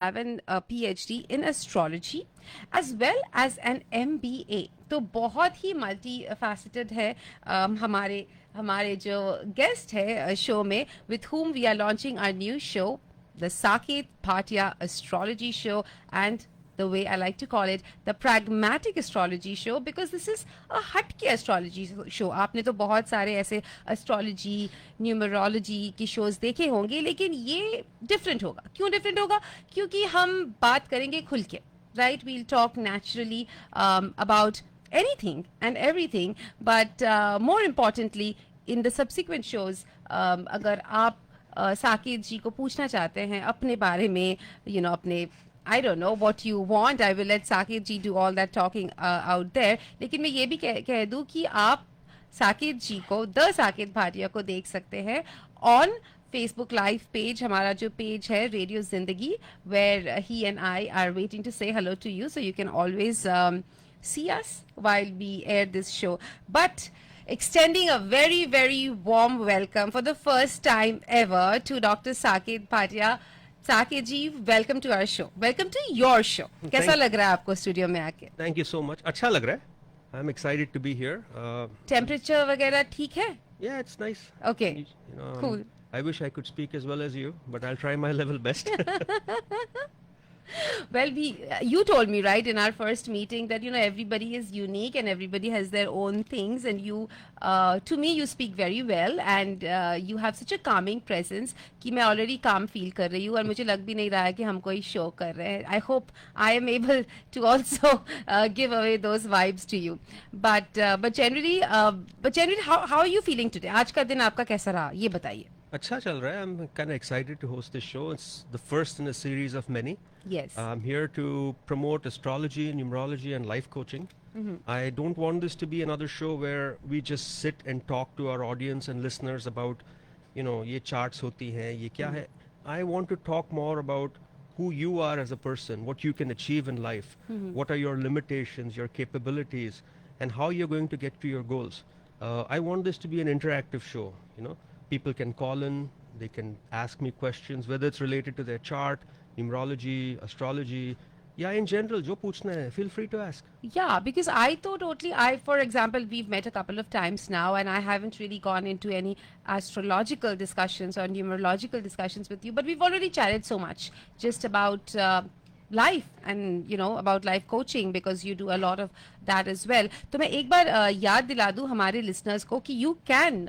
have a PhD in astrology as well as an MBA. तो बहुत ही multi faceted है हमारे हमारे जो गेस्ट है शो में with whom we are launching our new show, the Saket Bhatia Astrology Show, and the way I like to call it, the pragmatic astrology show, because this is a हटके astrology show. आपने तो बहुत सारे ऐसे astrology, numerology की shows देखे होंगे, लेकिन ये different होगा. क्यों different होगा? क्योंकि हम बात करेंगे खुल के, right? We'll talk naturally about anything and everything, but more importantly, in the subsequent shows, अगर आप साकेत जी को पूछना चाहते हैं अपने बारे में, अपने I don't know what you want. I will let Saket ji do all that talking out there. लेकिन मैं ये भी कह दूँ कि आप साकेत जी को द साकेत भाटिया को देख सकते हैं on Facebook live page. हमारा जो page है Radio Zindagi, where he and I are waiting to say hello to you. So you can always see us while we air this show. But extending a very, very warm welcome for the first time ever to Dr. Saket Bhatia. Saket ji, welcome to our show, welcome to your show. कैसा लग रहा है आपको studio में आके? Thank you so much. अच्छा लग रहा है. I am excited to be here. Temperature वगैरह ठीक है? या it's nice. Okay, cool. I wish I could speak as well as you, but I will try my level best. Well, you told me, right, in our first meeting that, everybody is unique and everybody has their own things, and you, to me, you speak very well, and you have such a calming presence कि मैं already calm feel कर रही हूँ और मुझे लग भी नहीं रहा है कि हम कोई show कर रहे हैं. I hope I am able to also give away those vibes to you. But generally, how are you feeling today? आज का दिन आपका कैसा रहा? ये बताइए. अच्छा चल रहा है. I'm kind of excited to host this show. It's the first in a series of many. Yes. I'm here to promote astrology, numerology, and life coaching. I don't want this to be another show where we just sit and talk to our audience and listeners about, ये charts होती हैं, ये क्या है. I want to talk more about who you are as a person, what you can achieve in life, what are your limitations, your capabilities, and how you're going to get to your goals. I want this to be an interactive show, People can call in, they can ask me questions, whether it's related to their chart, numerology, astrology, yeah, in general, jo puchna hai, feel free to ask. Yeah, because I thought totally, for example, we've met a couple of times now, and I haven't really gone into any astrological discussions or numerological discussions with you, but we've already chatted so much just about life and about life coaching, because you do a lot of that as well. तो मैं एक बार याद दिला दूं हमारे listeners को कि you can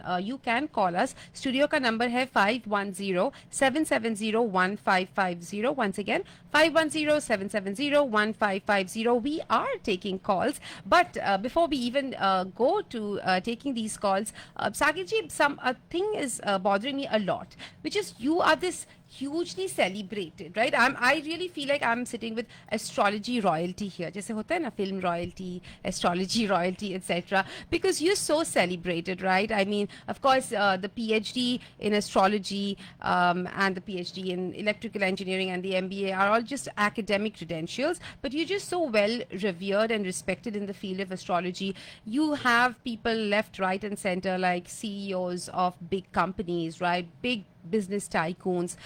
call us. Studio का number है 510-770-1550. Once again, 510-770-1550. We are taking calls, but before we even go to taking these calls, Saket ji, a thing is bothering me a lot, which is you are this hugely celebrated, right? I really feel like I'm sitting with astrology royalty here. जैसे होता है ना film royalty, astrology royalty, etc. Because you're so celebrated, right? I mean, of course, the PhD in astrology and the PhD in electrical engineering and the MBA are all just academic credentials, but you're just so well revered and respected in the field of astrology. You have people left, right, and center, like CEOs of big companies, right? Big business tycoons,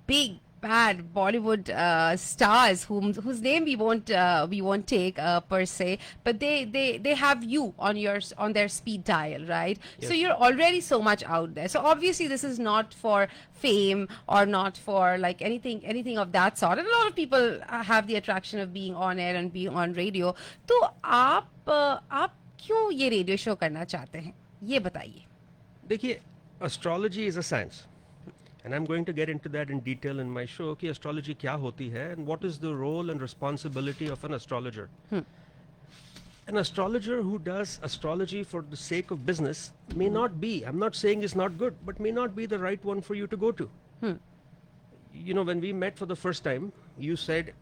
big bad Bollywood stars whose name we won't take per se, but they have you on their speed dial, right? Yes. So you're already so much out there. So obviously this is not for fame or not for like anything of that sort. And a lot of people have the attraction of being on air and being on radio. तो आप क्यों ये radio show करना चाहते हैं, ये बताइए. देखिए, astrology is a science, and I'm going to get into that in detail in my show कि astrology क्या होती है and what is the role and responsibility of an astrologer. An astrologer who does astrology for the sake of business may not be, I'm not saying it's not good, but may not be the right one for you to go to. When we met for the first time, you said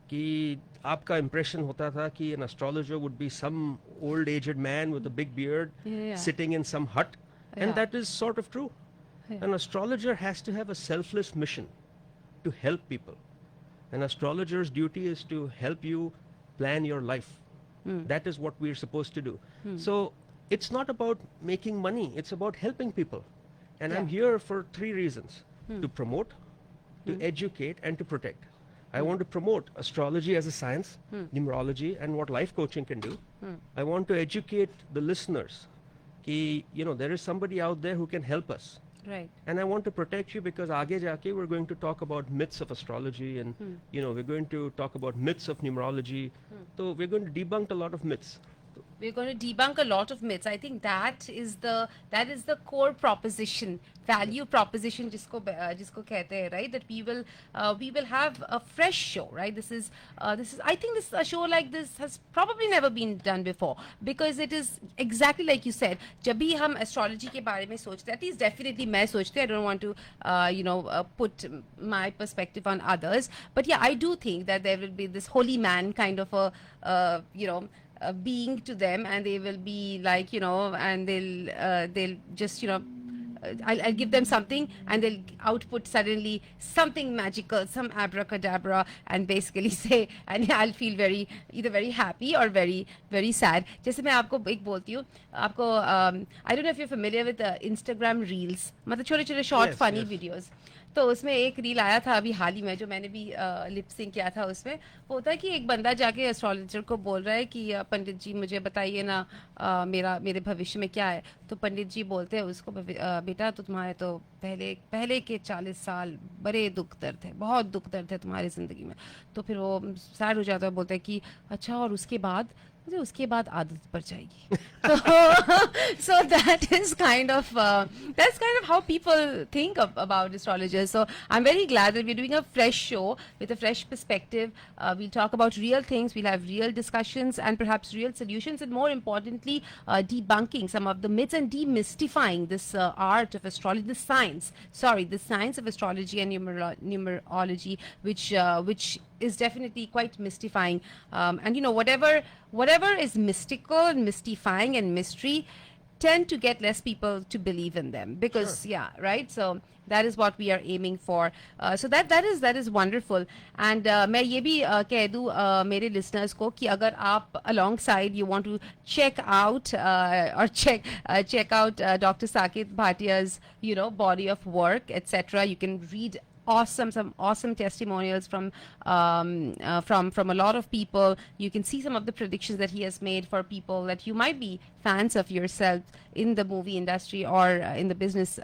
कि आपका impression होता था कि an astrologer would be some old aged man with a big beard sitting in some hut. And that is sort of true. An astrologer has to have a selfless mission to help people. An astrologer's duty is to help you plan your life. That is what we're supposed to do. So it's not about making money, it's about helping people. And I'm here for three reasons: to promote, to educate, and to protect. I want to promote astrology as a science, numerology, and what life coaching can do. I want to educate the listeners. Ki, there is somebody out there who can help us. Right. And I want to protect you because aage jaake we're going to talk about myths of astrology and we're going to talk about myths of numerology. So we're going to debunk a lot of myths. We're going to debunk a lot of myths. I think that is the core proposition, value proposition, jisko kehte hai, right? That we will have a fresh show, right? This is I think a show like this has probably never been done before because it is exactly like you said. जब भी हम astrology के बारे में सोचते हैं, at least definitely मैं सोचती हूँ, I don't want to put my perspective on others, but yeah, I do think that there will be this holy man kind of a being to them, and they will be like, and they'll just, I'll give them something and they'll output suddenly something magical, some abracadabra, and basically say, and I'll feel either very happy or very, very sad. जैसे मैं आपको एक बोलती हूँ, आपको I don't know if you're familiar with Instagram reels, मतलब छोटे छोटे short funny videos. तो उसमें एक रील आया था अभी हाल ही में जो मैंने भी लिप सिंक किया था. उसमें वो होता है कि एक बंदा जाके एस्ट्रोलॉजर को बोल रहा है कि पंडित जी मुझे बताइए ना मेरे भविष्य में क्या है. तो पंडित जी बोलते हैं उसको, बेटा तो तुम्हारे तो पहले के 40 साल बड़े दुख दर्द है, बहुत दुख दर्द है तुम्हारी ज़िंदगी में. तो फिर वो सैड हो जाता है, बोलता है कि अच्छा और उसके बाद आदत पड़ जाएगी. So that's kind of how people think about astrologers. So I'm very glad that we're doing a fresh show with a fresh perspective. We'll talk about real things, we'll have real discussions and perhaps real solutions, and more importantly debunking some of the myths and demystifying this art of astrology, the science of astrology and numerology, which is definitely quite mystifying. And whatever is mystical and mystifying and mystery tend to get less people to believe in them because right. So that is what we are aiming for. So that is wonderful. And मैं ये भी कह दूँ मेरे listeners को कि अगर आप alongside you want to check out or check out Dr. Saket Bhatia's body of work, etc. You can read some awesome testimonials from a lot of people. You can see some of the predictions that he has made for people that you might be fans of yourself in the movie industry or in the business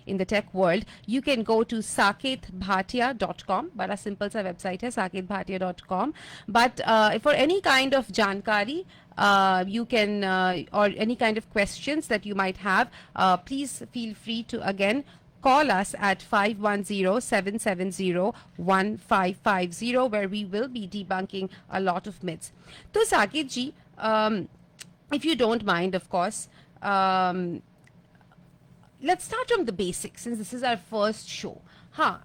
in the tech world. You can go to saketbhatia.com. बड़ा simple सा website है saketbhatia.com. But for any kind of jankari you can or any kind of questions that you might have, please feel free to again call us at 510-770-1550 where we will be debunking a lot of myths. So Saket ji, if you don't mind, of course, let's start from the basics since this is our first show.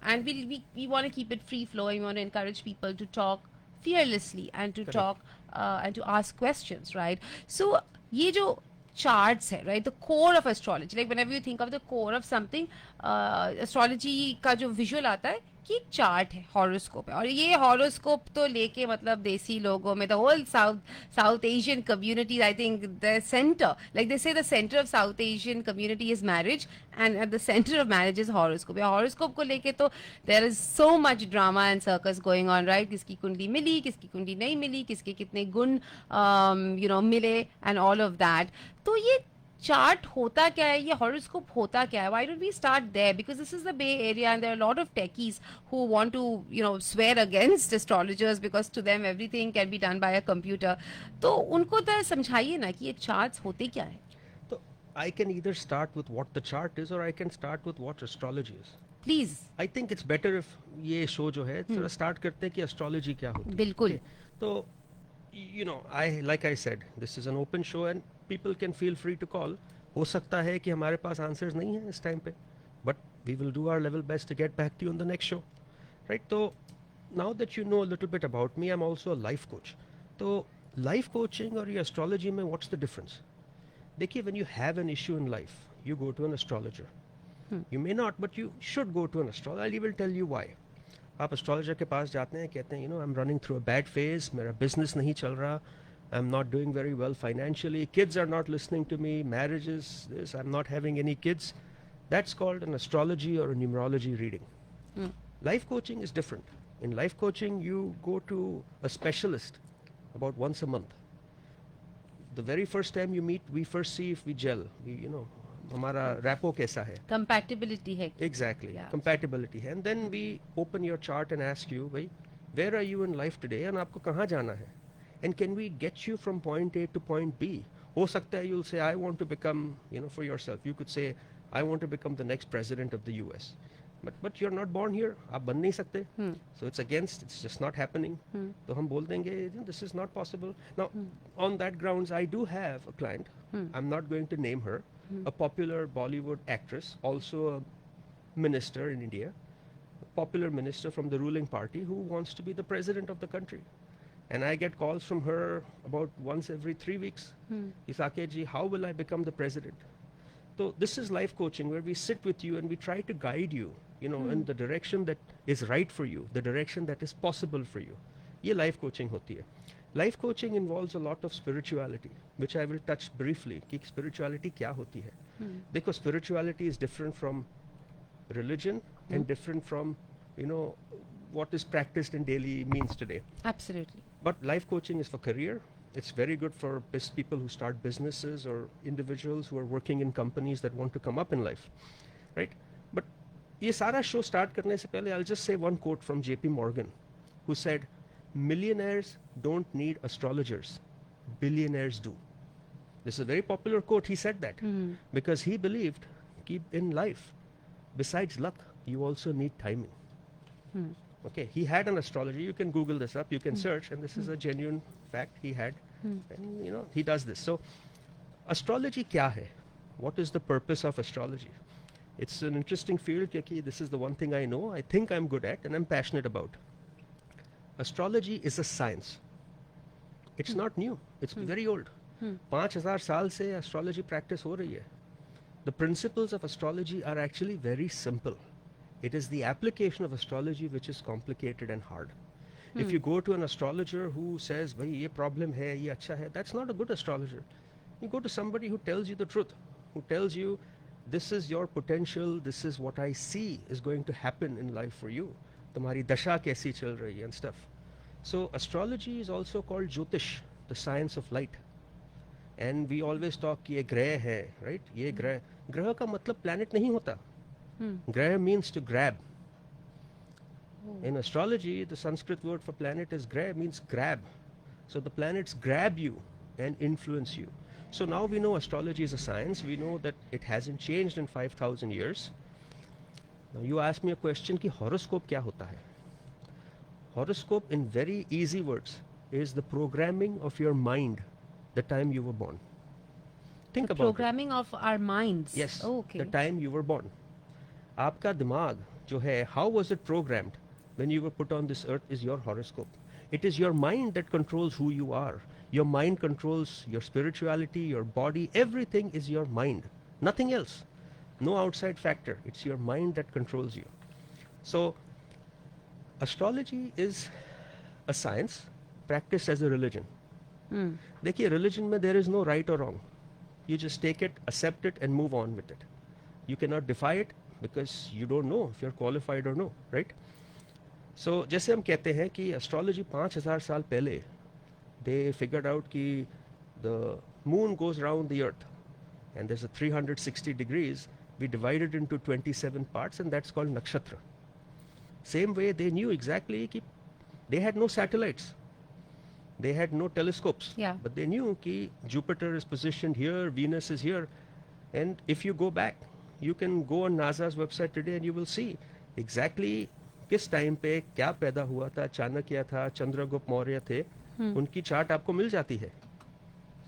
And we want to keep it free flowing. We want to encourage people to talk fearlessly and to talk and to ask questions, right? So ये जो charts है, right? The core of astrology, like whenever you think of the core of something, astrology का जो visual आता है कि एक chart है, हॉरोस्कोप है. और ये हॉरोस्कोप तो लेके मतलब देसी लोगों में, the whole South Asian community, I think the center, like they say the center of South Asian community is marriage, and at the center of marriage is horoscope. या हॉरोस्कोप को लेके तो there is so much drama and circus going on, right? किसकी कुंडली मिली, किसकी कुंडली नहीं मिली, किसके कितने गुण मिले, and all of that. तो ये चार्ट होता क्या है, ये हॉरोस्कोप होता क्या है? Why don't we start there? Because this is the Bay Area and there are a lot of techies who want to swear against astrologers because to them everything can be done by a computer. तो उनको तो समझाइए ना कि ये charts होते क्या है. तो I can either start with what the chart is or I can start with what astrology is. Please. I think it's better if ये शो जो है थोड़ा start करते हैं कि astrology क्या होती है. बिल्कुल. तो like I said, this is an open show and people can feel free to call. हो सकता है कि हमारे पास answers नहीं है इस time पे, but we will do our level best to get back to you on the next show, right? So now that you know a little bit about me, I'm also a life coach. So life coaching और ये astrology में what's the difference? देखिए, when you have an issue in life, you go to an astrologer. You may not, but you should go to an astrologer. I will tell you why. आप astrologer के पास जाते हैं, कहते हैं I'm running through a bad phase, मेरा business नहीं चल रहा, I'm not doing very well financially, kids are not listening to me, marriage is this, I'm not having any kids. That's called an astrology or a numerology reading. Life coaching is different. In life coaching, you go to a specialist about once a month. The very first time you meet, we first see if we gel. हमारा rapport कैसा है. Compatibility है. Exactly. Yeah. Compatibility है. And then we open your chart and ask you, भाई, where are you in life today? And आपको कहाँ जाना है? And can we get you from point A to point B? हो सकता है you'll say, I want to become, for yourself. You could say, I want to become the next president of the US. But you're not born here. आप बन नहीं सकते. So it's just not happening. तो हम बोल देंगे, this is not possible. Now, on that grounds, I do have a client. I'm not going to name her. A popular Bollywood actress, also a minister in India, a popular minister from the ruling party who wants to be the president of the country. And I get calls from her about once every 3 weeks. Saket ji, how will I become the president? So this is life coaching, where we sit with you and we try to guide you, in the direction that is right for you, the direction that is possible for you. ये life coaching होती है. Life coaching involves a lot of spirituality, which I will touch briefly. कि spirituality क्या होती है? Because spirituality is different from religion and different from, what is practiced in daily means today. Absolutely. But life coaching is for career. It's very good for people who start businesses or individuals who are working in companies that want to come up in life, right? But ये सारा show start करने से पहले I'll just say one quote from JP Morgan, who said, millionaires don't need astrologers, billionaires do. This is a very popular quote. He said that because he believed that in life, besides luck, you also need timing. Okay, he had an astrologer. You can Google this up. You can search, and this is a genuine fact he had. And he does this. So, astrology क्या है? What is the purpose of astrology? It's an interesting field because this is the one thing I know, I think I'm good at, and I'm passionate about. Astrology is a science. It's not new. It's very old. 5,000 साल से astrology practice हो रही है. The principles of astrology are actually very simple. It is the application of astrology which is complicated and hard. If you go to an astrologer who says, "Bhai, ye problem hai, ye acha hai," that's not a good astrologer. You go to somebody who tells you the truth, who tells you, "This is your potential. This is what I see is going to happen in life for you. Tumhari dasha kaisi chal rahi hai," and stuff. So astrology is also called Jyotish, the science of light. And we always talk कि ये ग्रह है, right? ये ग्रह का मतलब planet नहीं होता. Grah means to grab. In astrology, the Sanskrit word for planet is grah, means grab. So the planets grab you and influence you. So now we know astrology is a science. We know that it hasn't changed in 5,000 years. Now you ask me a question कि horoscope क्या होता है? Horoscope, in very easy words, is the programming of your mind the time you were born. Think about Programming of our minds. it. Yes, Oh, okay. the time you were born. आपका दिमाग जो है, how was it programmed when you were put on this earth is your horoscope. It is your mind that controls who you are. Your mind controls your spirituality, your body, everything is your mind. Nothing else. No outside factor. It's your mind that controls you. So, astrology is a science practiced as a religion. देखिए, religion में there is no right or wrong. You just take it, accept it, and move on with it. You cannot defy it because you don't know if you're qualified or no, right? So, जैसे हम कहते हैं कि astrology 5,000 साल पहले, they figured out कि the moon goes around the earth and there's a 360 degrees. We divide it into 27 parts and that's called nakshatra. Same way they knew exactly कि they had no satellites. They had no telescopes. Yeah. But they knew कि Jupiter is positioned here, Venus is here. And if you go back, you can go on NASA's website today and you will see exactly किस time पे क्या पैदा हुआ था, चाणक्य था, चंद्रगुप्त मौर्य थे, उनकी चार्ट आपको मिल जाती है.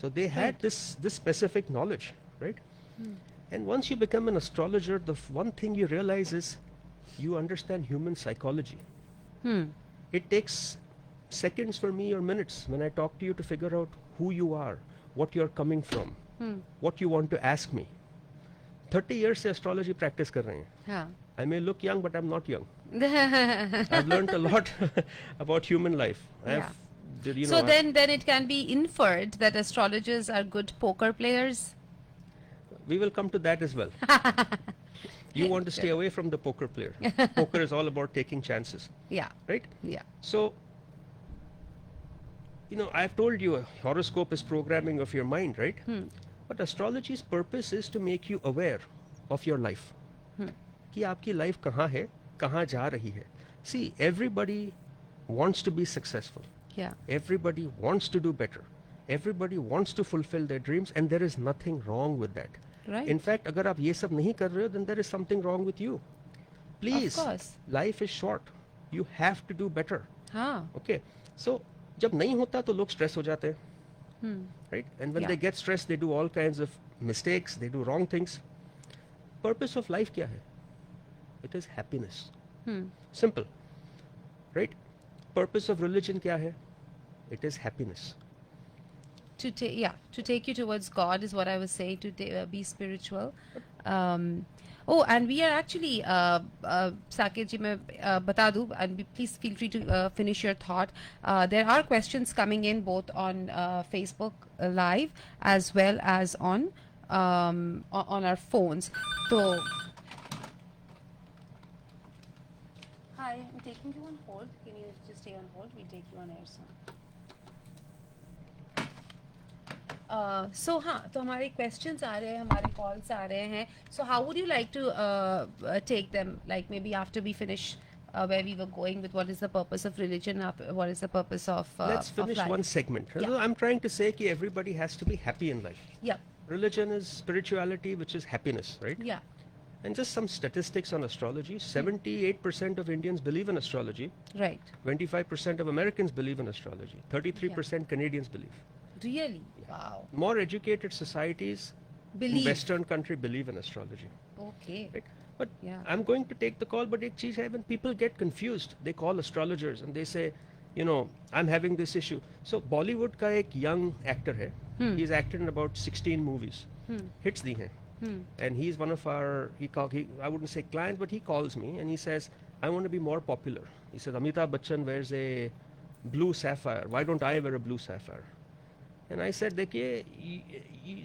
So they had this specific knowledge, right? And once you become an astrologer, the one thing you realize is you understand human psychology. It takes seconds for me or minutes when I talk to you to figure out who you are, what you're coming from, what you want to ask me. 30 years से astrology practice कर रहे हैं. हाँ. I may look young, but I'm not young. I've learned a lot about human life. Yeah. So then it can be inferred that astrologers are good poker players. We will come to that as well. You want to stay away from the poker player. Poker is all about taking chances, Yeah. right? Yeah. So, I've told you horoscope is programming of your mind, right? But astrology's purpose is to make you aware of your life. कि आपकी life कहाँ है, कहाँ जा रही है. See, everybody wants to be successful. Yeah. Everybody wants to do better. Everybody wants to fulfill their dreams, and there is nothing wrong with that. Right. In fact, अगर आप ये सब नहीं कर रहे हो, then there is something wrong with you. Please, Of course. life is short. You have to do better. हाँ. Okay. So, जब नहीं होता तो लोग stress हो जाते हैं. Right? And when Yeah. they get stressed, they do all kinds of mistakes. They do wrong things. Purpose of life क्या है? It is happiness. Simple. Right? Purpose of religion क्या है? It is happiness. To take you towards God is what I was saying, to be spiritual. And we are actually, Saket ji, मैं बता दूँ, and please feel free to finish your thought. There are questions coming in both on Facebook Live as well as on our phones. So, hi, I'm taking you on hold. Can you just stay on hold? We'll take you on air soon. So हाँ, तो हमारे questions आ रहे हैं, हमारे calls आ रहे हैं. So how would you like to take them? Like maybe after we finish where we were going with what is the purpose of religion, what is the purpose of Let's of finish life? one segment. Yeah. I'm trying to say that everybody has to be happy in life. Yeah, Religion is spirituality, which is happiness, right? yeah, And just some statistics on astrology. 78% of Indians believe in astrology. right. 25% of Americans believe in astrology. 33% Canadians believe. Really? Wow. More educated societies in Believe. Western country believe in astrology. Okay. Right? But Yeah. I'm going to take the call, but ek cheez hai, when people get confused, they call astrologers and they say, I'm having this issue. So Bollywood ka ek young actor hai. He's acted in about 16 movies. Hits di hai. And he's one of our, I wouldn't say client, but he calls me and he says, I want to be more popular. He says, Amitabh Bachchan wears a blue sapphire. Why don't I wear a blue sapphire? And I said, dekhiye,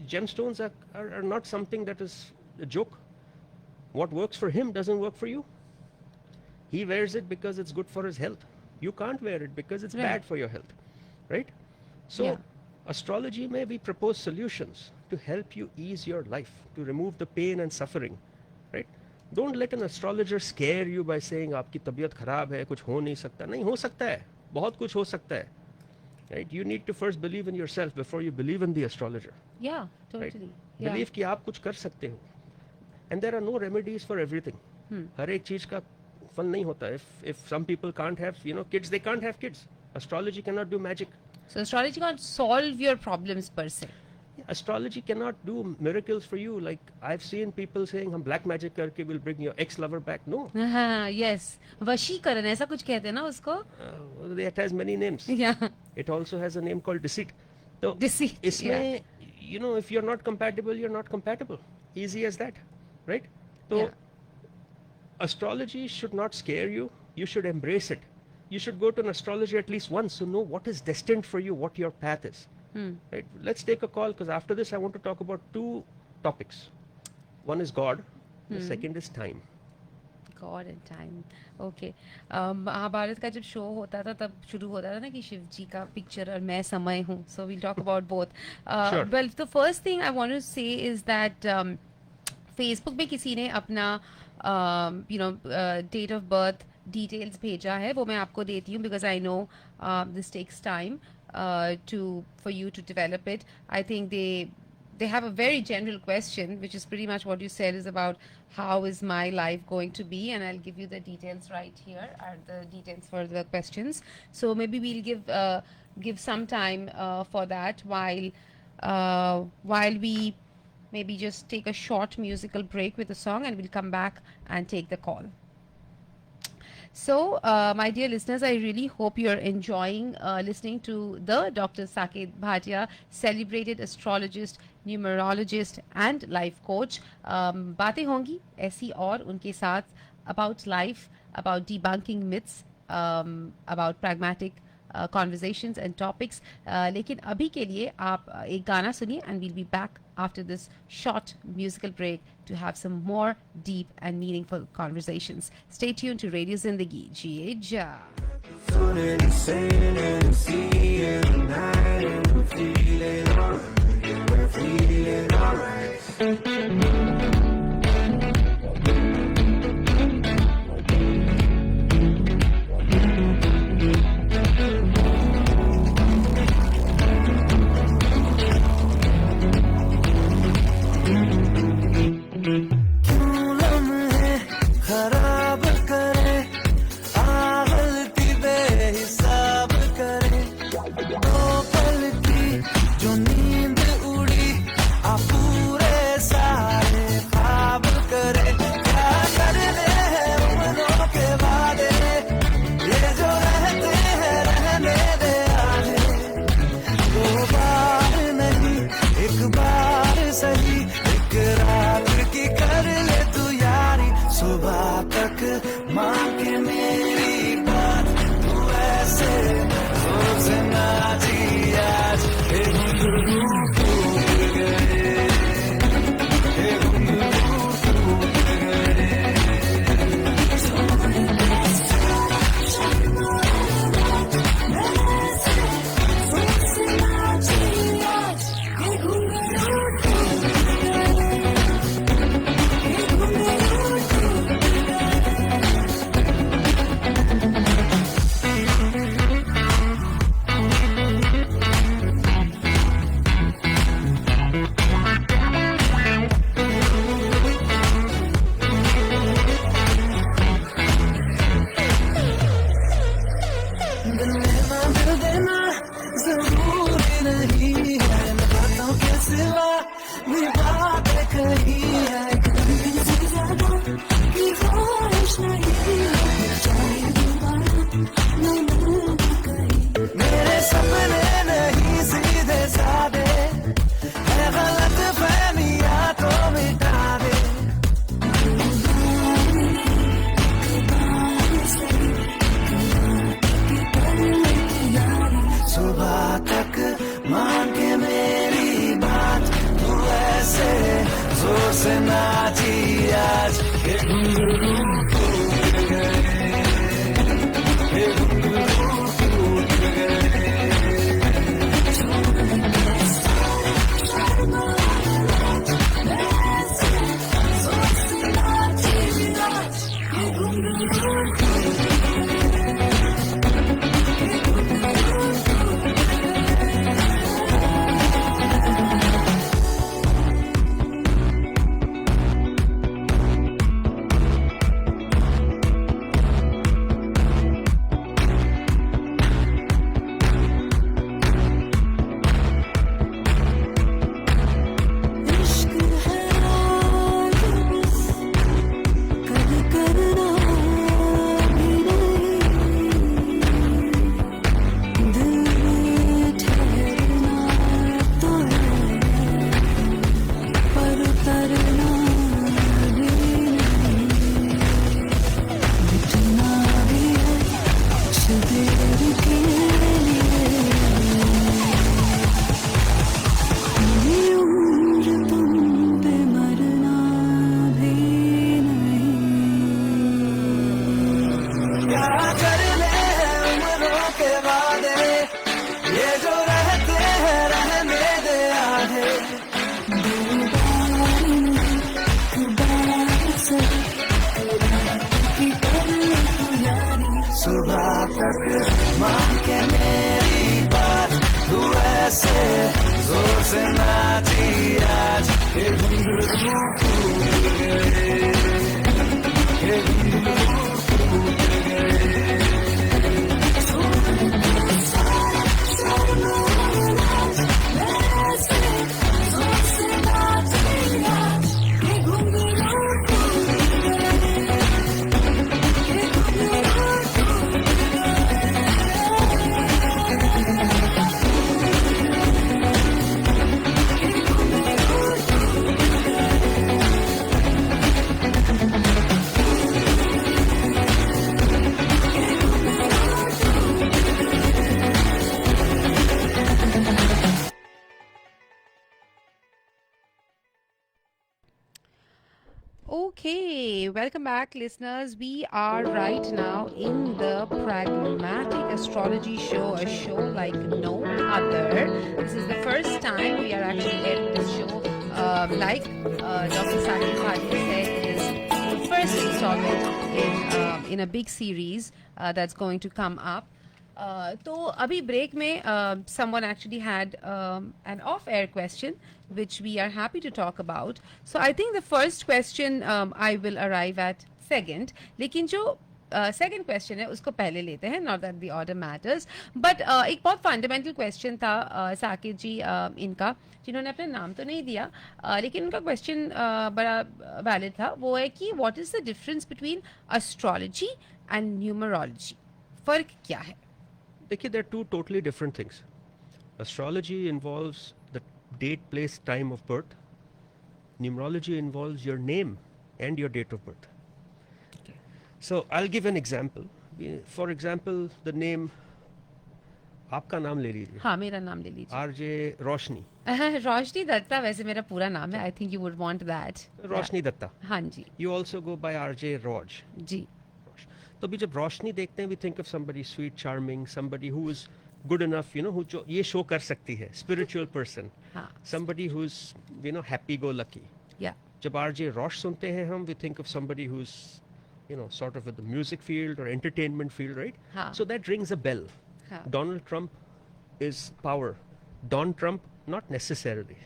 gemstones are not something that is a joke. What works for him doesn't work for you. He wears it because it's good for his health. You can't wear it because it's Right. bad for your health. Right? So, Yeah. astrology may we propose solutions to help you ease your life, to remove the pain and suffering. Right? Don't let an astrologer scare you by saying, आपकी तबीयत खराब है, कुछ हो नहीं सकता. नहीं हो सकता है. बहुत कुछ हो सकता है. Right? You need to first believe in yourself before you believe in the astrologer. Yeah, Right? totally. Yeah. Believe कि आप कुछ कर सकते हो. And there are no remedies for everything. हर एक चीज का फल नहीं होता. If some people can't have, kids, they can't have kids. Astrology cannot do magic. So astrology can't solve your problems per se. Astrology cannot do miracles for you. Like I've seen people saying, हम black magic करके will bring your ex-lover back. No. Yes. वशीकरण ऐसा कुछ कहते हैं ना उसको? It has many names. Yeah. It also has a name called deceit. So Deceit, इसमें, if you're not compatible, you're not compatible. Easy as that. Right? So Yeah. astrology should not scare you. You should embrace it. You should go to an astrologer at least once to know what is destined for you, what your path is. Right? Let's take a call because after this I want to talk about two topics. One is God. The second is time. God and time. Okay. Mahabharat का जब show होता था तब शुरू होता था ना कि शिव जी का पिक्चर और मैं समय हूँ. So we'll talk about both. Sure. Well, the first thing I want to say is that Facebook पे किसी ने अपना date of birth details भेजा है. वो मैं आपको देती हूँ because I know this takes time for you to develop it. I think they have a very general question, which is pretty much what you said, is about how is my life going to be, and I'll give you the details right here, are the details for the questions. So maybe we'll give some time for that while we maybe just take a short musical break with a song, and we'll come back and take the call. So, my dear listeners, I really hope you're enjoying listening to the Dr. Saket Bhatia, celebrated astrologist, numerologist and life coach. बातें होंगी ऐसी और उनके साथ about life, about debunking myths, about pragmatic conversations and topics. लेकिन अभी के लिए आप एक गाना सुनिए and we'll be back after this short musical break to have some more deep and meaningful conversations. Stay tuned to Radio Zindagi. Jiye ja. Feeling insane and seeing the night and we're feeling alright. Yeah, we're feeling alright. Okay, welcome back, listeners. We are right now in the Pragmatic Astrology Show, a show like no other. This is the first time we are actually airing this show. Like Dr. Saket Bhatia said, it is the first installment in a big series that's going to come up. तो अभी break में someone actually had an off-air question which we are happy to talk about. So I think the first question I will arrive at second. लेकिन जो second question है उसको पहले लेते हैं, not that the order matters. But एक बहुत fundamental question था साकेत जी इनका, जिन्होंने अपना नाम तो नहीं दिया, लेकिन उनका question बड़ा valid था. वो है कि what is the difference between astrology and numerology? फर्क क्या है? देखिए, they're two totally different things. Astrology involves the date, place, time of birth. Numerology involves your name and your date of birth. Okay. So I'll give an example. For example, the name, आपका नाम ले लीजिए. हाँ, मेरा नाम ले लीजिए. RJ रोशनी. रोशनी दत्ता वैसे मेरा पूरा नाम है. I think you would want that. रोशनी दत्ता. हाँ जी. You also go by RJ Raj. जी. तो भी जब रोशनी देखते हैं, we think of somebody sweet, charming, somebody who is good enough, you know, who जो ये show कर सकती है, spiritual person, हाँ. somebody who's, you know, happy-go-lucky. Yeah. जब RJ Rosh सुनते हैं हम, we think of somebody who's, you know, sort of in the music field or entertainment field, right? हाँ. So that rings a bell. हाँ. Donald Trump is power. Don Trump, not necessarily.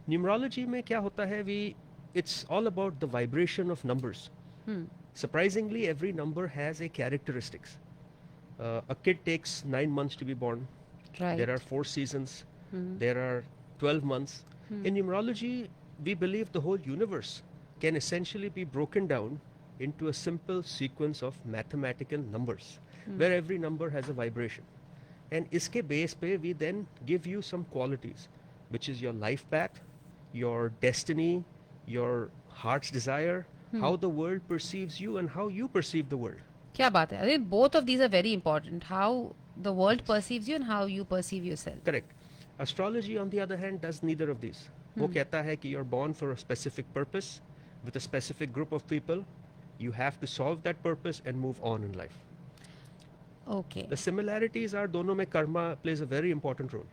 Numerology में क्या होता है, it's all about the vibration of numbers. Surprisingly, every number has a characteristics. A kid takes 9 months to be born. Right. There are 4 seasons. There are 12 months. In numerology, we believe the whole universe can essentially be broken down into a simple sequence of mathematical numbers, where every number has a vibration. And iske base pe we then give you some qualities, which is your life path, your destiny, your heart's desire, how the world perceives you and how you perceive the world. क्या बात है? I think both of these are very important. How the world perceives you and how you perceive yourself. Correct. Astrology, on the other hand, does neither of these. वो कहता है कि you're born for a specific purpose with a specific group of people. You have to solve that purpose and move on in life. Okay. The similarities are दोनों में karma plays a very important role.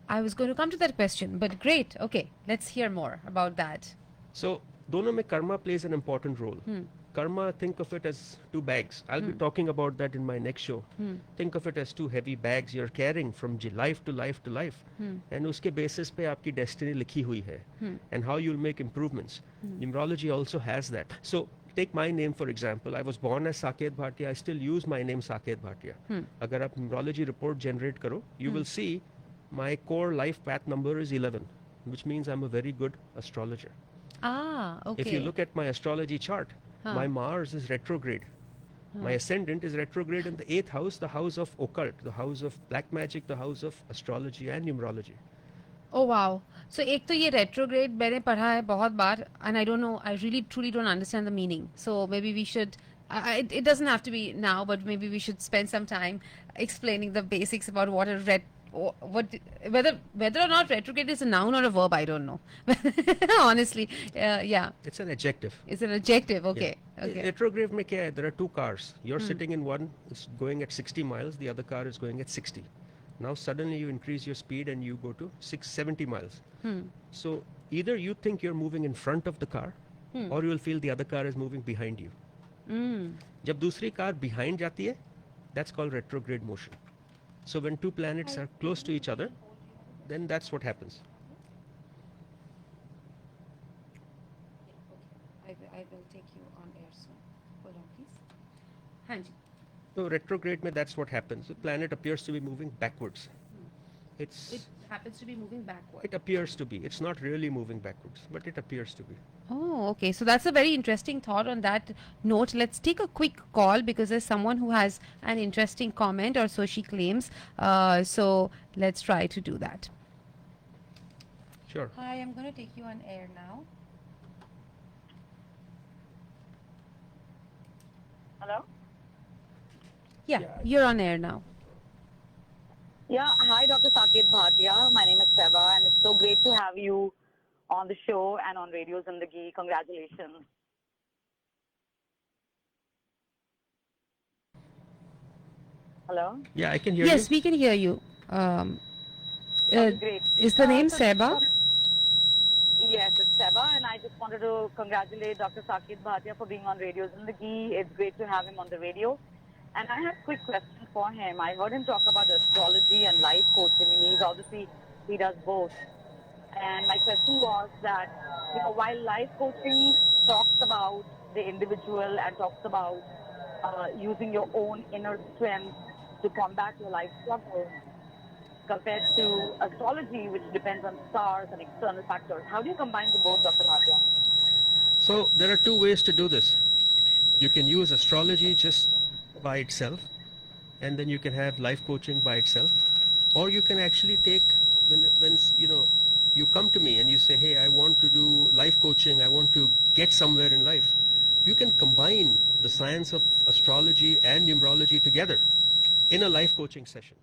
I was going to come to that question, but great. Okay, let's hear more about that. So दोनों में karma plays an important role. Karma, think of it as 2 bags. I'll be talking about that in my next show. Think of it as 2 heavy bags you're carrying from life to life to life. And उसके basis पे आपकी destiny लिखी हुई है. And how you'll make improvements. Numerology also has that. So take my name for example. I was born as Saket Bhatia. I still use my name Saket Bhatia. अगर आप numerology report generate करो, you will see my core life path number is 11, which means I'm a very good astrologer. Ah, okay. If you look at my astrology chart, my Mars is retrograde. My ascendant is retrograde in the 8th house, the house of occult, the house of black magic, the house of astrology and numerology. Oh wow. So एक तो ये retrograde मैंने पढ़ा है बहुत बार, and I don't know, I really truly don't understand the meaning. So maybe we should, it doesn't have to be now, but maybe we should spend some time explaining the basics about what a whether or not retrograde is a noun or a verb, I don't know. Honestly, yeah. It's an adjective. It's an adjective, okay. Yeah. Okay. Retrograde में क्या है? There are 2 cars. You're sitting in one, it's going at 60 miles. The other car is going at 60. Now suddenly you increase your speed and you go to 670 miles. So either you think you're moving in front of the car, or you will feel the other car is moving behind you. जब दूसरी car behind जाती है, that's called retrograde motion. So when 2 planets are close to each other, then that's what happens. I will take you on air soon. Hold on, please. हाँ जी. So retrograde में that's what happens. The planet appears to be moving backwards. It happens to be moving backward. It appears to be. It's not really moving backwards, but it appears to be. Oh, okay. So that's a very interesting thought on that note. Let's take a quick call because there's someone who has an interesting comment, or so she claims. So let's try to do that. Sure. Hi, I'm going to take you on air now. Hello? Yeah, you're on air now. Yeah, hi Dr. Saket Bhatia. My name is Seva and it's so great to have you on the show and on Radio Zindagi. Congratulations. Hello? Yeah, I can hear Yes, you. we can hear you. Great. Is the name So- Seba? Yes, it's Seba, and I just wanted to congratulate Dr. Saket Bhatia for being on Radio Zindagi. It's great to have him on the radio. And I have a quick question for him. I heard him talk about astrology and life coaching, and he does both. And my question was that, while life coaching talks about the individual and talks about using your own inner strength to combat your life struggles, compared to astrology, which depends on stars and external factors. How do you combine the both, Dr. Bhatia? So there are two ways to do this. You can use astrology just by itself, and then you can have life coaching by itself, or you can actually take when you come to me and you say, hey, I want to do life coaching, I want to get somewhere in life. You can combine the science of astrology and numerology together in a life coaching session.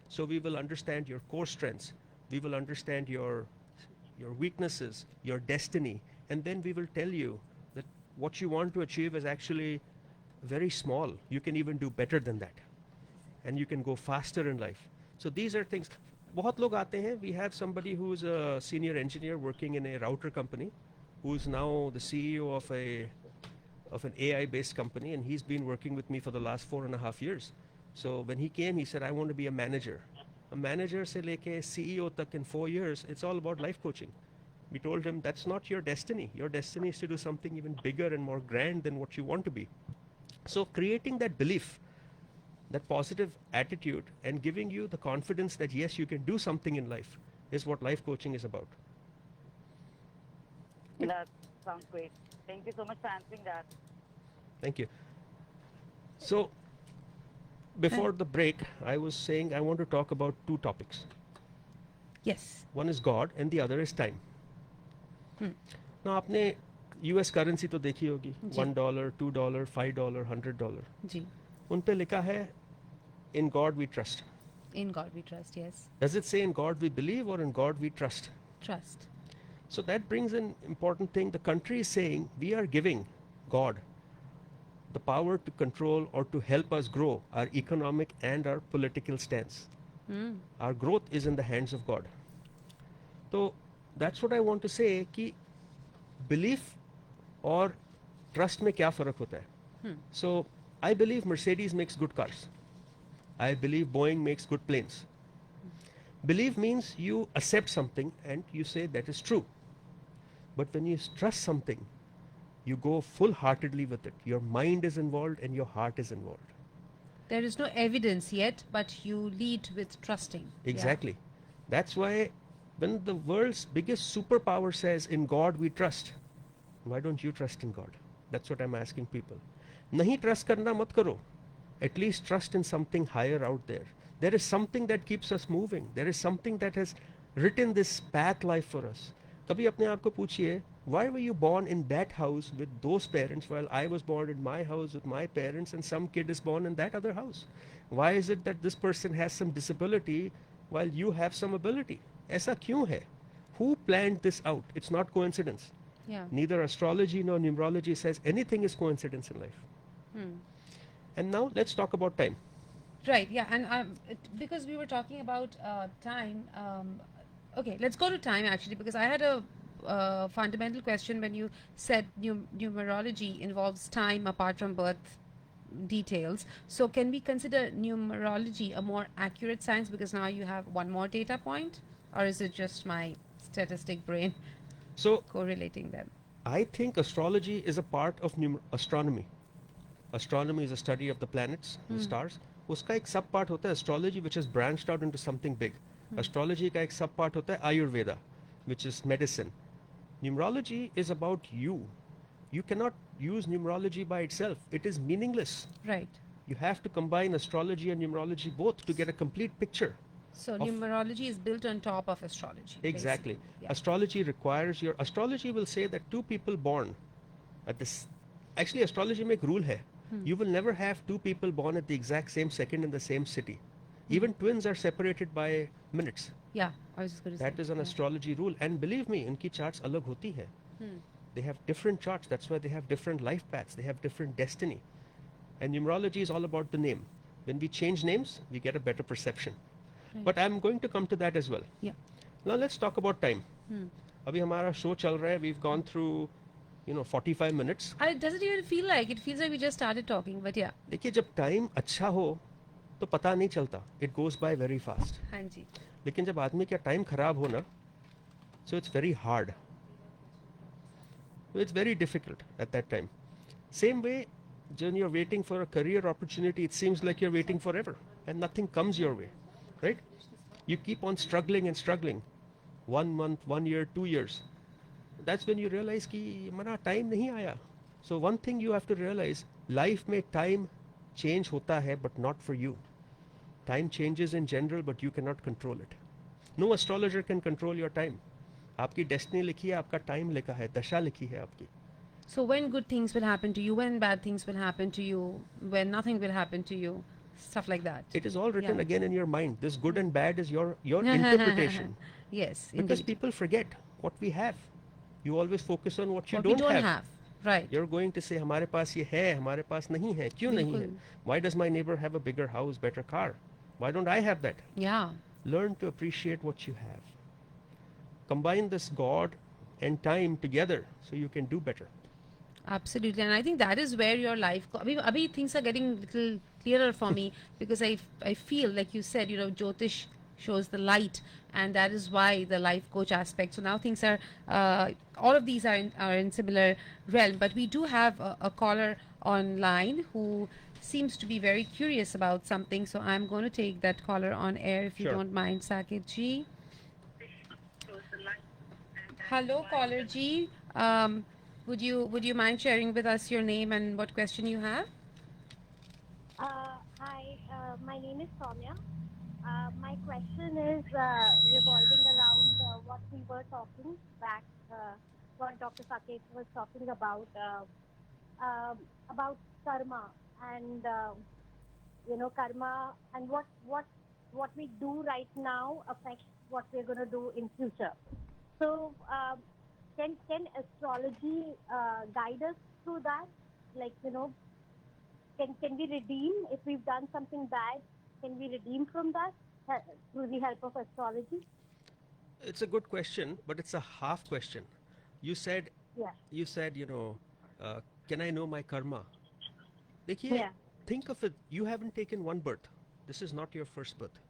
So we will understand your core strengths, we will understand your weaknesses, your destiny, and then we will tell you that what you want to achieve is actually very small. You can even do better than that, and you can go faster in life. So these are things. बहुत लोग आते हैं. We have somebody who is a senior engineer working in a router company, who is now the CEO of an AI-based company, and he's been working with me for the last 4.5 years. So when he came, he said, I want to be a manager. A manager se leke CEO tak in 4 years, it's all about life coaching. We told him that's not your destiny. Your destiny is to do something even bigger and more grand than what you want to be. So creating that belief, that positive attitude, and giving you the confidence that yes, you can do something in life is what life coaching is about. That sounds great. Thank you so much for answering that. Thank you. So before the break, I was saying I want to talk about two topics. Yes. One is God and the other is time. Now आपने US currency तो देखी होगी. जी. $1, $2, $5, $100. जी. उन पे लिखा है in God we trust. In God we trust, yes. Does it say in God we believe or in God we trust? Trust. So that brings an important thing. The country is saying we are giving God the power to control or to help us grow our economic and our political stance. Our growth is in the hands of God. So that's what I want to say कि belief और trust में क्या फर्क होता है? So I believe Mercedes makes good cars. I believe Boeing makes good planes. Believe means you accept something and you say that is true. But when you trust something, you go full-heartedly with it. Your mind is involved and your heart is involved. There is no evidence yet, but you lead with trusting. Exactly. That's why when the world's biggest superpower says, in God we trust, why don't you trust in God? That's what I'm asking people. Nahi trust karna mat karo. At least trust in something higher out there. There is something that keeps us moving. There is something that has written this path life for us. कभी अपने आप को पूछिए, why were you born in that house with those parents while I was born in my house with my parents and some kid is born in that other house? Why is it that this person has some disability while you have some ability? ऐसा क्यों है? Who planned this out? It's not coincidence. Yeah. Neither astrology nor numerology says anything is coincidence in life. And now let's talk about time. Right, yeah, and because we were talking about time, okay, let's go to time actually, because I had a fundamental question when you said numerology involves time apart from birth details. So can we consider numerology a more accurate science because now you have one more data point, or is it just my statistic brain So correlating them? I think astrology is a part of astronomy. Astronomy is a study of the planets, the stars. उसका एक सब part होता है astrology, which is branched out into something big. Astrology का एक सब part होता है Ayurveda, which is medicine. Numerology is about you. You cannot use numerology by itself. It is meaningless. Right. You have to combine astrology and numerology both to get a complete picture. So numerology is built on top of astrology. Exactly. basically. Yeah. Astrology requires your astrology will say that two people born at this. Actually, astrology में एक rule है. You will never have two people born at the exact same second in the same city. Even twins are separated by minutes. Yeah, I was just going to say. That is an yeah. astrology rule. And believe me, इनकी charts अलग होती है. They have different charts. That's why they have different life paths. They have different destiny. And numerology is all about the name. When we change names, we get a better perception. Right. But I'm going to come to that as well. Yeah. Now let's talk about time. अभी हमारा show चल रहा है. We've gone through, 45 minutes. It doesn't even feel like it feels like we just started talking, but yeah. देखिए जब time अच्छा हो तो पता नहीं चलता. It goes by very fast. हाँ जी. लेकिन जब आदमी का time खराब हो ना, so it's very hard. It's very difficult at that time. Same way, when you're waiting for a career opportunity, it seems like you're waiting forever and nothing comes your way, right? You keep on struggling and struggling. 1 month, 1 year, 2 years. That's when you realize कि हमारा time नहीं आया. So one thing you have to realize, life में time change होता है, but not for you. Time changes in general, but you cannot control it. No astrologer can control your time. आपकी destiny लिखी है, आपका time लिखा है, दशा लिखी है आपकी. So when good things will happen to you, when bad things will happen to you, when nothing will happen to you, stuff like that. It is all written Yeah. again in your mind. This good and bad is your interpretation. Yes, Because indeed. people forget what we have. You always focus on what you What we don't don't have. have. Right. You're going to say हमारे पास ये है, हमारे पास नहीं है. क्यों नहीं है? बिल्कुल. Why does my neighbor have a bigger house, better car? Why don't I have that? Yeah. Learn to appreciate what you have. Combine this God and time together so you can do better. Absolutely, and I think that is where your life. Abhi things are getting a little clearer for me because I feel like you said, Jyotish shows the light, and that is why the life coach aspect. So now things are all of these are in similar realm. But we do have a caller online who seems to be very curious about something. So I'm going to take that caller on air if you Sure. don't mind, Saket ji. Hello, caller ji. Would you mind sharing with us your name and what question you have? Hi, my name is Soumya. My question is revolving around what we were talking back, what Dr. Saket was talking about karma and karma and what we do right now affects what we're going to do in future. So can astrology guide us through that? Like, can we redeem if we've done something bad? Can we redeem from that through the help of astrology? It's a good question, but it's a half question. You said, Yeah. can I know my karma? देखिए, Yeah. think of it. You haven't taken one birth. This is not your first birth.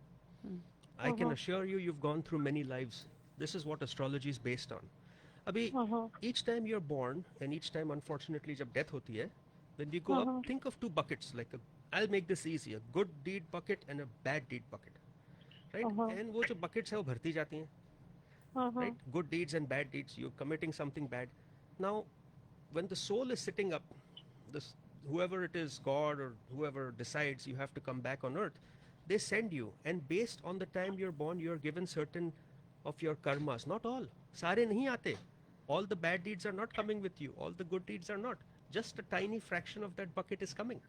I can assure you, you've gone through many lives. This is what astrology is based on. Abhi, each time you're born, and each time, unfortunately, जब death होती है, when we go up, think of two buckets. I'll make this easy: a good deed bucket and a bad deed bucket, right? And वो जो buckets है वो भरती जाती हैं, right? Good deeds and bad deeds. You're committing something bad. Now, when the soul is sitting up, whoever it is, God or whoever decides you have to come back on earth, they send you, and based on the time you're born, you're given certain of your karmas. Not all. सारे नहीं आते. All the bad deeds are not coming with you. All the good deeds are not. Just a tiny fraction of that bucket is coming.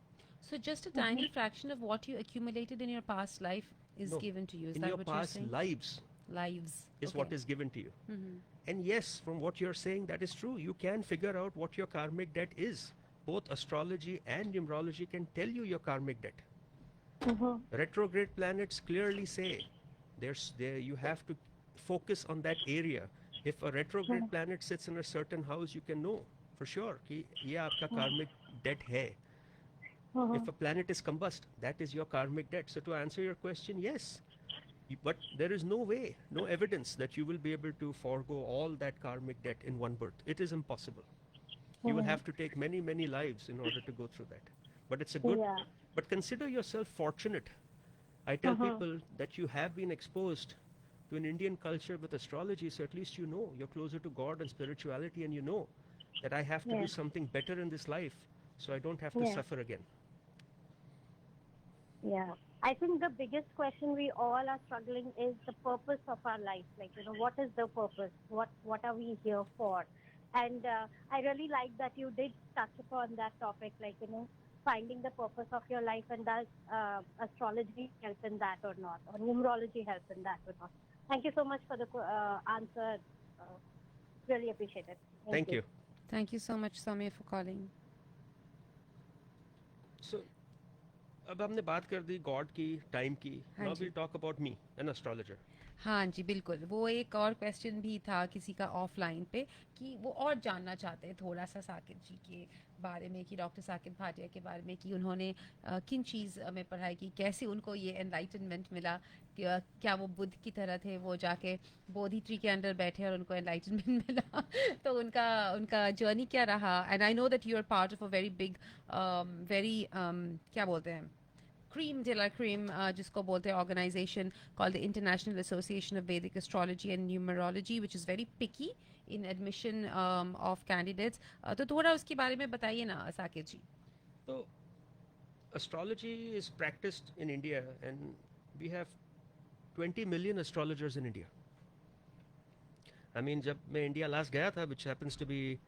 So just a tiny fraction of what you accumulated in your past life is No, given to you. Is in that your what past you're saying? lives Lives is what is given to you. And yes, from what you're saying, that is true. You can figure out what your karmic debt is. Both astrology and numerology can tell you your karmic debt. Retrograde planets clearly say you have to focus on that area. If a retrograde planet sits in a certain house, you can know for sure कि ये आपका karmic debt है. If a planet is combust, that is your karmic debt. So to answer your question, yes. But there is no way, no evidence that you will be able to forego all that karmic debt in one birth. It is impossible. You will have to take many, many lives in order to go through that. But it's a good, Yeah. but consider yourself fortunate. I tell people that you have been exposed to an Indian culture with astrology, so at least you know you're closer to God and spirituality, and you know that I have to do something better in this life so I don't have to suffer again. Yeah. I think the biggest question we all are struggling is the purpose of our life. Like, what is the purpose? What are we here for? And I really like that you did touch upon that topic. Like, finding the purpose of your life, and does astrology help in that or not, or numerology help in that or not? Thank you so much for the answer. Really appreciate it. Thank you. Thank you so much, Soumya, for calling. So, अब हमने बात कर दी God की, time की. हाँ Now ji. we'll talk about me, an astrologer. हाँ जी, बिल्कुल. वो एक और क्वेश्चन भी था किसी का ऑफलाइन पे कि वो और जानना चाहते हैं थोड़ा सा साकित जी के बारे में, कि डॉक्टर साकित भाटिया के बारे में, कि उन्होंने किन चीज़ में पढ़ाई की, कैसे उनको ये एनलाइटनमेंट मिला, क्या वो बुद्ध की तरह थे, वो जाके बोधि ट्री के अंदर बैठे और उनको एनलाइटनमेंट मिला. तो उनका जर्नी क्या रहा. And I know that you are part of a very big, very क्या बोलते हैं, cream de la cream, जिसको बोलते हैं organization called the International Association of Vedic Astrology and Numerology, which is very picky in admission of candidates. तो थोड़ा उसके बारे में बताइए ना साकेत जी. So, astrology is practiced in India, and we have 20 million astrologers in India. I mean, जब मैं India last गया था, which happens to be,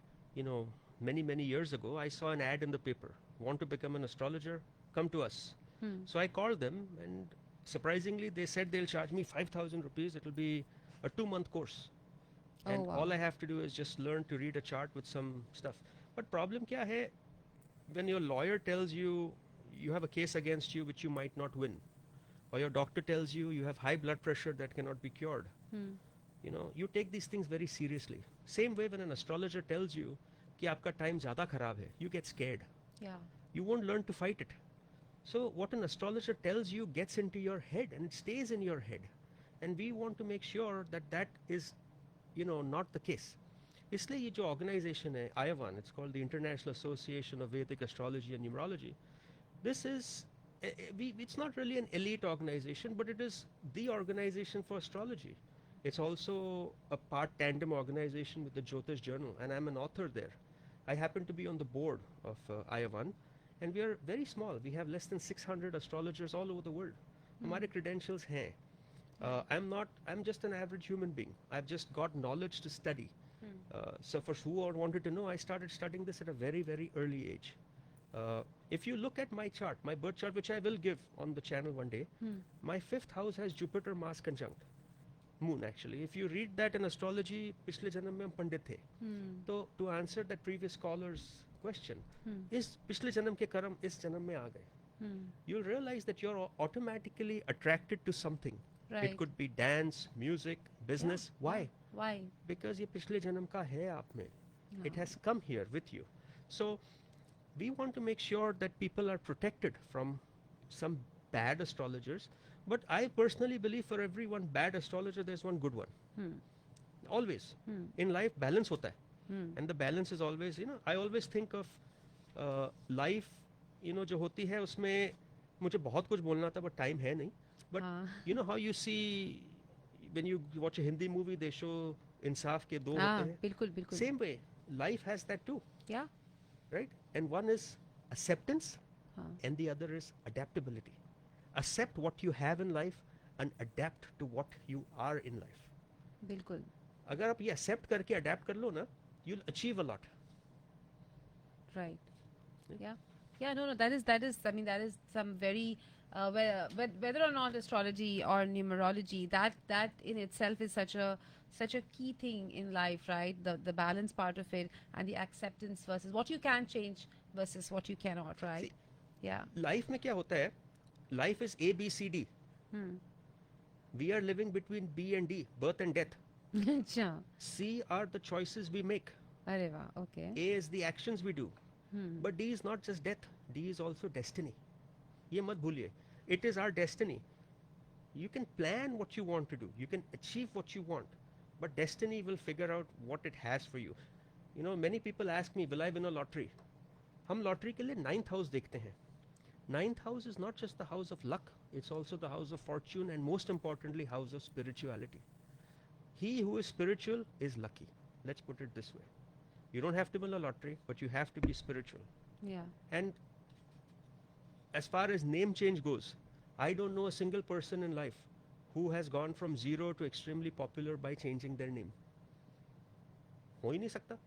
many years ago, I saw an ad in the paper. Want to become an astrologer? Come to us. So I called them, and surprisingly, they said they'll charge me 5,000 rupees. It'll be a 2-month course. And wow. all I have to do is just learn to read a chart with some stuff. But problem kya hai? When your lawyer tells you you have a case against you which you might not win, or your doctor tells you you have high blood pressure that cannot be cured, you take these things very seriously. Same way when an astrologer tells you कि आपका time ज़्यादा खराब है, you get scared. Yeah. You won't learn to fight it. So what an astrologer tells you gets into your head and it stays in your head. And we want to make sure that that is, not the case. इसलिए ये जो organization है, IAVAN, it's called the International Association of Vedic Astrology and Numerology. This is, it's not really an elite organization, but it is the organization for astrology. It's also a part tandem organization with the Jyotish Journal, and I'm an author there. I happen to be on the board of IAVAN. And we are very small. We have less than 600 astrologers all over the world. हमारे credentials हैं. I'm just an average human being. I've just got knowledge to study. So for who wanted to know, I started studying this at a very, very early age. If you look at my chart, my birth chart, which I will give on the channel one day, my 5th house has Jupiter, Mars conjunct. Moon actually. If you read that in astrology, पिछले जन्म में हम पंडित थे. तो to answer that previous caller's question, इस पिछले जन्म के कर्म इस जन्म में आ गए. You'll realize that you're automatically attracted to something. Right. It could be dance, music, business. Yeah. Why? Why? Because ये पिछले जन्म का है आप में. It has come here with you. So we want to make sure that people are protected from some bad astrologers. But I personally believe for every one bad astrologer, there's one good one. Always. In life, balance hota hai. And the balance is always, I always think of life, जो होती है उसमें मुझे बहुत कुछ बोलना था, but time है नहीं. But you know how you see when you watch a Hindi movie, they show इंसाफ के दो होते हैं. बिल्कुल बिल्कुल. Same way, life has that too. Yeah. Right? And one is acceptance and the other is adaptability. Accept what you have in life and adapt to what you are in life. बिल्कुल. अगर आप ये accept करके adapt कर लो ना, you'll achieve a lot. Right. Yeah. Yeah, no, that is, I mean, that is some very, whether or not astrology or numerology, that in itself is such a key thing in life, right? The balance part of it and the acceptance versus what you can change versus what you cannot, right? See, yeah. Life में क्या होता है? Life is A, B, C, D. We are living between B and D, birth and death. अच्छा. C are the choices we make. अरे वाह, okay. A is the actions we do. But D is not just death. D is also destiny. ये मत भूलिए. It is our destiny. You can plan what you want to do. You can achieve what you want. But destiny will figure out what it has for you. Many people ask me, will I win a lottery? हम lottery के लिए 9th house देखते हैं. 9th house is not just the house of luck. It's also the house of fortune and most importantly, house of spirituality. He who is spiritual is lucky. Let's put it this way. You don't have to win a lottery, but you have to be spiritual. Yeah. And as far as name change goes, I don't know a single person in life who has gone from zero to extremely popular by changing their name. हो ही नहीं सकता.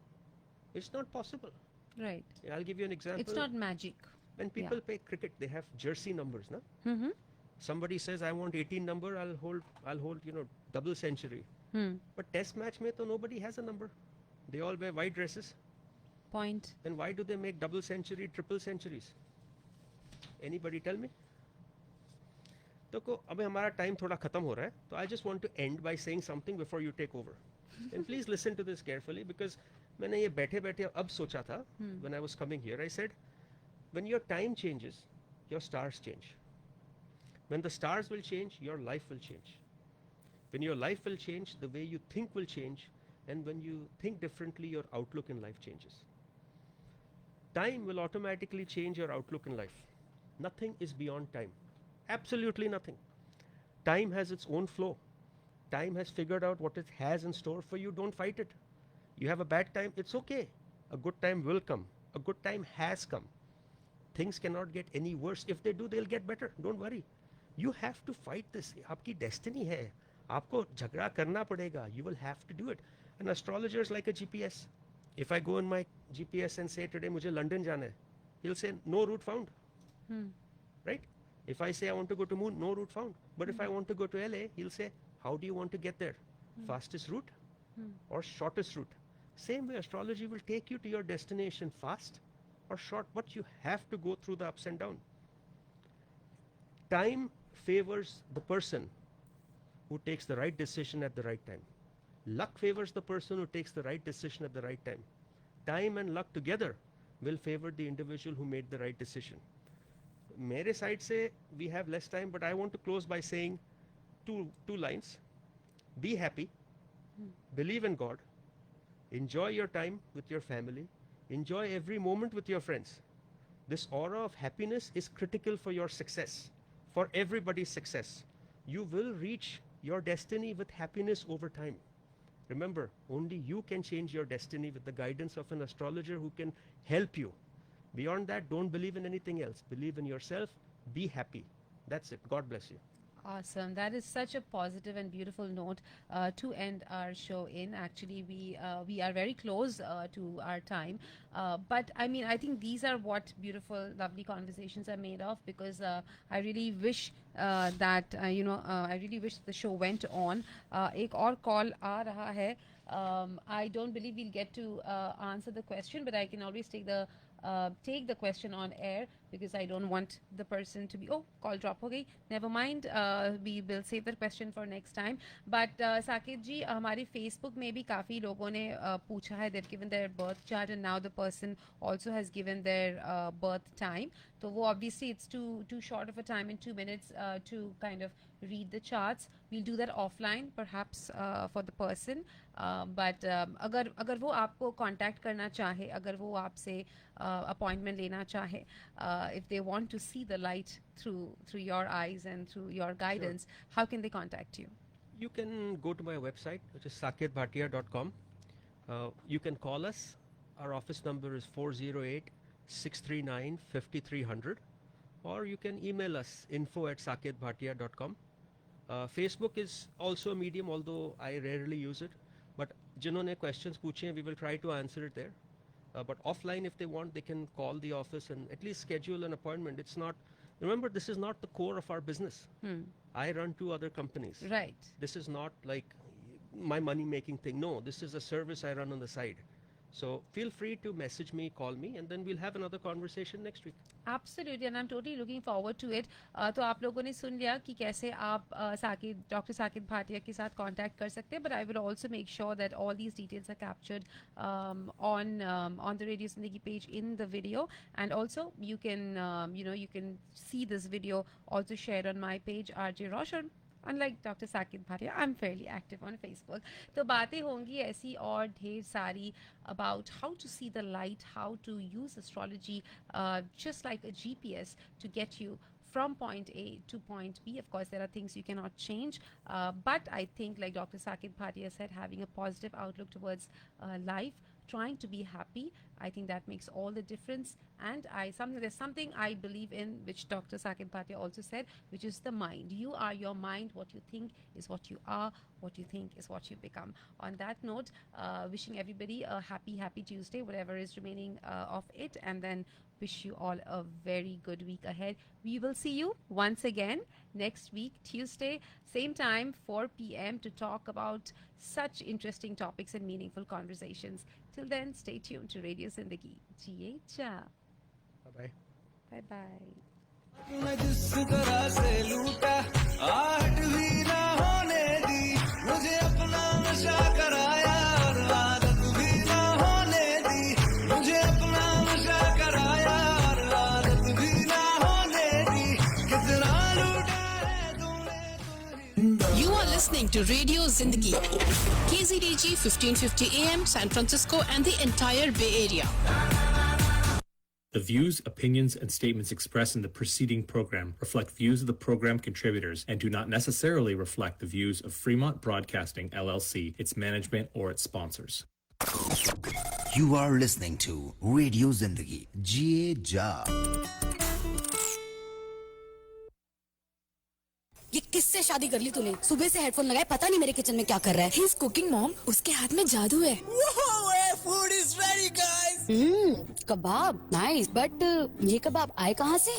It's not possible. Right. I'll give you an example. It's not magic. When people play cricket, they have jersey numbers, na? Mm-hmm. Somebody says, I want 18 number, I'll hold, double century. But test match mein to nobody has a number. They all wear white dresses. Point. Then why do they make double century, triple centuries? Anybody tell me? तो अभी हमारा time थोड़ा खत्म हो रहा है, तो I just want to end by saying something before you take over. And please listen to this carefully, because मैंने ये बैठे बैठे अब सोचा था, when I was coming here, I said, when your time changes, your stars change. When the stars will change, your life will change. When your life will change, the way you think will change, and when you think differently, your outlook in life changes. Time will automatically change your outlook in life. Nothing is beyond time. Absolutely nothing. Time has its own flow. Time has figured out what it has in store for you. Don't fight it. You have a bad time, it's okay. A good time will come. A good time has come. Things cannot get any worse. If they do, they'll get better. Don't worry. You have to fight this. आपकी destiny है. आपको झगड़ा करना पड़ेगा. You will have to do it. An astrologer is like a GPS. If I go in my GPS and say today मुझे London जाना है, he'll say no route found. Right? If I say I want to go to moon, no route found. But if I want to go to LA, he'll say, how do you want to get there? Fastest route or shortest route? Same way, astrology will take you to your destination fast or short, but you have to go through the ups and downs. Time favors the person who takes the right decision at the right time. Luck favors the person who takes the right decision at the right time. Time and luck together will favor the individual who made the right decision. मेरे side से we have less time, but I want to close by saying two lines. Be happy, believe in God, enjoy your time with your family, enjoy every moment with your friends. This aura of happiness is critical for your success, for everybody's success. You will reach your destiny with happiness over time. Remember, only you can change your destiny with the guidance of an astrologer who can help you. Beyond that, don't believe in anything else. Believe in yourself. Be happy. That's it. God bless you. Awesome. That is such a positive and beautiful note to end our show in. Actually, we are very close to our time. But I mean, I think these are what beautiful, lovely conversations are made of, because I really wish that, I really wish the show went on. एक और call आ रहा है. I don't believe we'll get to answer the question, but I can always take the question on air, because I don't want the person to be, oh, call drop ho gayi. Never mind, we will save the question for next time. But Saket ji, हमारे Facebook में भी काफ़ी लोगों ने पूछा है, they've given their birth chart, and now the person also has given their birth time. So वो obviously it's too short of a time in 2 minutes to kind of read the charts. We'll do that offline perhaps for the person. But अगर वो आपको contact करना चाहे, अगर वो आपसे appointment लेना चाहे, if they want to see the light through your eyes and through your guidance, how can they contact you? You can go to my website, which is saketbhatia.com. You can call us. Our office number is 408-639-5300. Or you can email us, info@saketbhatia.com. Facebook is also a medium, although I rarely use it. But जिन्होंने questions पूछे हैं, we will try to answer it there. But offline, if they want, they can call the office and at least schedule an appointment. It's not, remember, this is not the core of our business. I run 2 other companies. Right. This is not like my money-making thing. No, this is a service I run on the side. So feel free to message me, call me, and then we'll have another conversation next week. Absolutely, and I'm totally looking forward to it. तो आप लोगों ने सुन लिया कि कैसे आप Dr. Saket Bhatia के साथ contact कर सकते हैं, but I will also make sure that all these details are captured on the Radio Zindagi page in the video, and also you can you can see this video also shared on my page RJ Roshan. Unlike Dr. Saket Bhatia, I'm fairly active on Facebook. तो बातें होंगी ऐसी और ढेर सारी about how to see the light, how to use astrology just like a GPS to get you from point A to point B. Of course, there are things you cannot change, but I think, like Dr. Saket Bhatia said, having a positive outlook towards life, trying to be happy, I think that makes all the difference. And there's something I believe in, which Dr. Saket Bhatia also said, which is the mind. You are your mind. What you think is what you are. What you think is what you become. On that note, wishing everybody a happy Tuesday, whatever is remaining of it, and then Wish you all a very good week ahead. We will see you once again next week, Tuesday, same time, 4 p.m. to talk about such interesting topics and meaningful conversations. Till then, stay tuned to Radio Zindagi. Jiye cha. Bye-bye. Bye-bye. मैं जिस तरह से लूटा आहट भी ना होने दी मुझे अपना नशा कराया और आदत भी ना होने दी मुझे अपना नशा कराया और आदत भी ना होने दी कितना लूटा है तूने You are listening to Radio Zindagi, KZDG 1550 AM, San Francisco and the entire Bay Area. The views, opinions, and statements expressed in the preceding program reflect views of the program contributors and do not necessarily reflect the views of Fremont Broadcasting, LLC, its management, or its sponsors. You are listening to Radio Zindagi. Jiye ja. ये किससे शादी कर ली तूने? सुबह से headphone लगाए, पता नहीं मेरे किचन में क्या कर रहा है. He's cooking, mom. उसके हाथ में जादू है. Whoa, food is ready guys kebab, nice. But ये कबाब आए कहाँ से?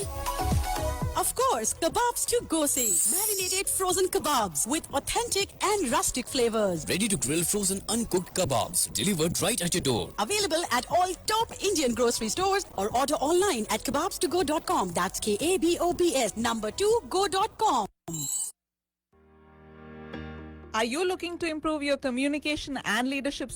Of course, kebabs to go see. Marinated frozen kebabs with authentic and rustic flavors. Ready to grill frozen uncooked kebabs delivered right at your door. Available at all top Indian grocery stores or order online at kebabstogo.com. That's KABOBS number 2 go.com. Are you looking to improve your communication and leadership